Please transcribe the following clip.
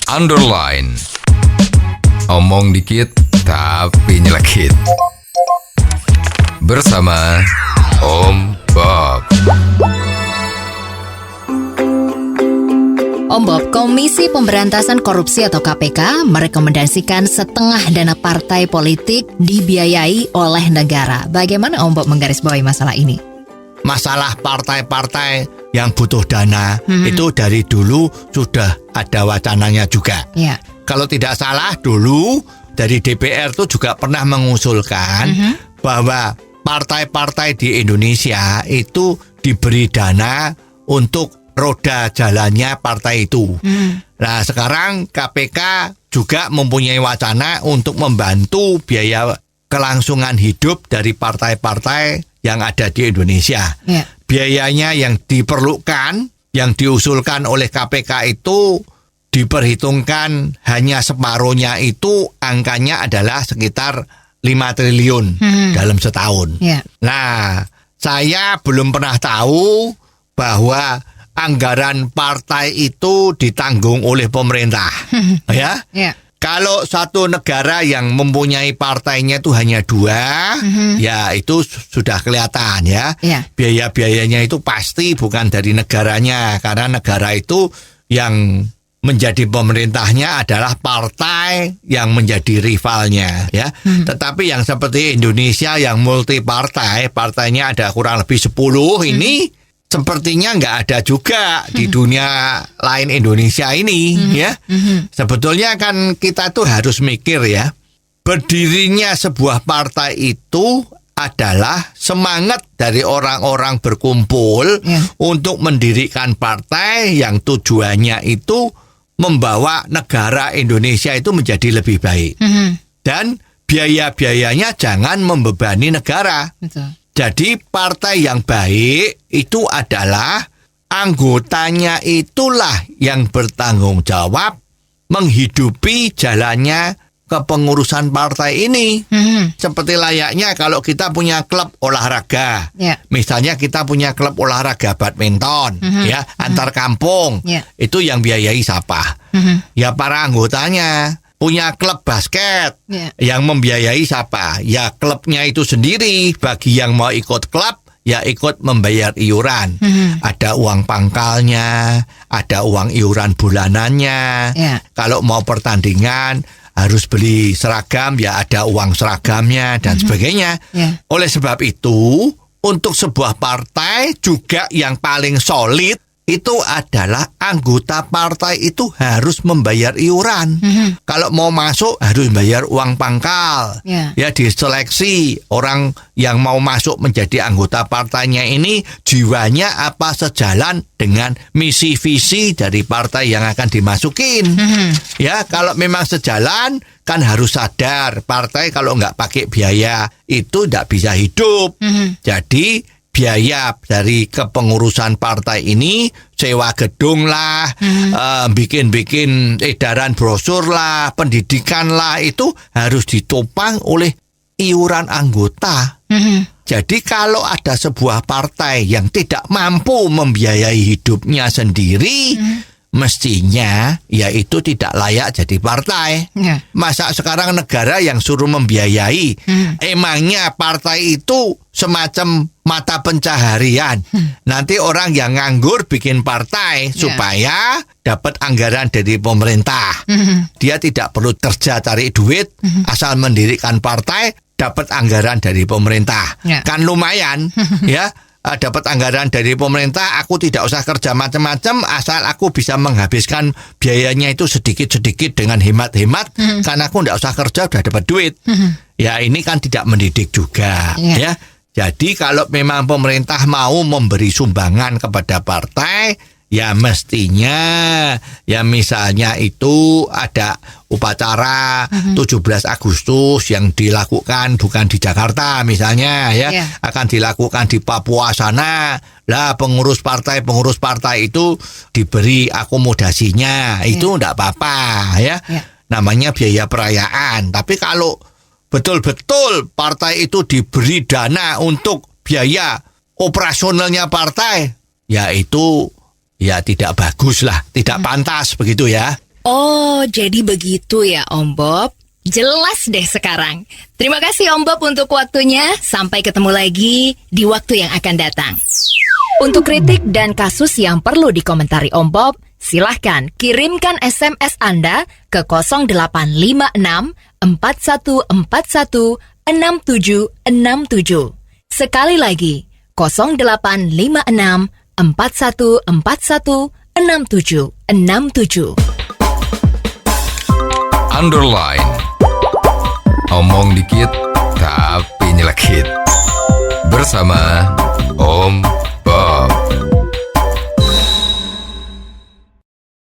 underline. Omong dikit tapi nyelekit. Bersama Om Bob. Om Bob, Komisi Pemberantasan Korupsi atau KPK merekomendasikan setengah dana partai politik dibiayai oleh negara. Bagaimana Om Bob menggarisbawahi masalah ini? Masalah partai-partai yang butuh dana itu dari dulu sudah ada wacananya juga. Ya. Kalau tidak salah dulu dari DPR itu juga pernah mengusulkan bahwa partai-partai di Indonesia itu diberi dana untuk roda jalannya partai itu. Nah sekarang KPK juga mempunyai wacana untuk membantu biaya kelangsungan hidup dari partai-partai yang ada di Indonesia. Ya. Biayanya yang diperlukan, yang diusulkan oleh KPK itu diperhitungkan hanya separuhnya, itu angkanya adalah sekitar 5 triliun dalam setahun. Ya. Nah, saya belum pernah tahu bahwa anggaran partai itu ditanggung oleh pemerintah. Ya. Ya. Kalau satu negara yang mempunyai partainya itu hanya 2, ya itu sudah kelihatan ya. Ya. Biaya-biayanya itu pasti bukan dari negaranya, karena negara itu yang menjadi pemerintahnya adalah partai yang menjadi rivalnya ya. Tetapi yang seperti Indonesia yang multi partai, partainya ada kurang lebih 10 ini sepertinya nggak ada juga di dunia lain Indonesia ini ya. Sebetulnya kan kita tuh harus mikir ya, berdirinya sebuah partai itu adalah semangat dari orang-orang berkumpul untuk mendirikan partai yang tujuannya itu membawa negara Indonesia itu menjadi lebih baik. Dan biaya-biayanya jangan membebani negara. Betul. Jadi partai yang baik itu adalah anggotanya itulah yang bertanggung jawab menghidupi jalannya kepengurusan partai ini. Seperti layaknya kalau kita punya klub olahraga. Ya. Misalnya kita punya klub olahraga badminton ya, antar kampung. Ya. Itu yang biayai siapa? Ya para anggotanya. Punya klub basket, yang membiayai siapa? Ya klubnya itu sendiri. Bagi yang mau ikut klub, ya ikut membayar iuran. Ada uang pangkalnya, ada uang iuran bulanannya. Kalau mau pertandingan harus beli seragam, ya ada uang seragamnya dan sebagainya. Oleh sebab itu, untuk sebuah partai juga yang paling solid itu adalah anggota partai itu harus membayar iuran. Kalau mau masuk harus bayar uang pangkal. Ya diseleksi orang yang mau masuk menjadi anggota partainya ini jiwanya apa sejalan dengan misi visi dari partai yang akan dimasukin. Ya kalau memang sejalan kan harus sadar partai kalau nggak pakai biaya itu nggak bisa hidup. Jadi biaya dari kepengurusan partai ini, sewa gedung lah, bikin-bikin edaran brosur lah, pendidikan lah, itu harus ditopang oleh iuran anggota. Jadi kalau ada sebuah partai yang tidak mampu membiayai hidupnya sendiri, mestinya ya itu tidak layak jadi partai. Masa sekarang negara yang suruh membiayai? Emangnya partai itu semacam mata pencaharian. Nanti orang yang nganggur bikin partai supaya dapat anggaran dari pemerintah. Dia tidak perlu kerja cari duit, asal mendirikan partai dapat anggaran dari pemerintah. Kan lumayan ya. Dapat anggaran dari pemerintah, aku tidak usah kerja macam-macam, asal aku bisa menghabiskan biayanya itu sedikit-sedikit dengan hemat-hemat, karena aku tidak usah kerja udah dapat duit. Ya ini kan tidak mendidik juga ya. Jadi kalau memang pemerintah mau memberi sumbangan kepada partai, ya mestinya ya misalnya itu ada upacara 17 Agustus yang dilakukan bukan di Jakarta misalnya ya, akan dilakukan di Papua sana. Lah pengurus partai itu diberi akomodasinya, itu enggak apa-apa ya. Namanya biaya perayaan. Tapi kalau betul-betul partai itu diberi dana untuk biaya operasionalnya partai, ya itu ya tidak bagus lah, tidak pantas begitu ya. Oh, jadi begitu ya Om Bob. Jelas deh sekarang. Terima kasih Om Bob untuk waktunya. Sampai ketemu lagi di waktu yang akan datang. Untuk kritik dan kasus yang perlu dikomentari Om Bob, silahkan kirimkan SMS Anda ke 0856 4141 6767. Sekali lagi, 0856 4141 6767. Underline. Omong dikit tapi nyelekit. Bersama Om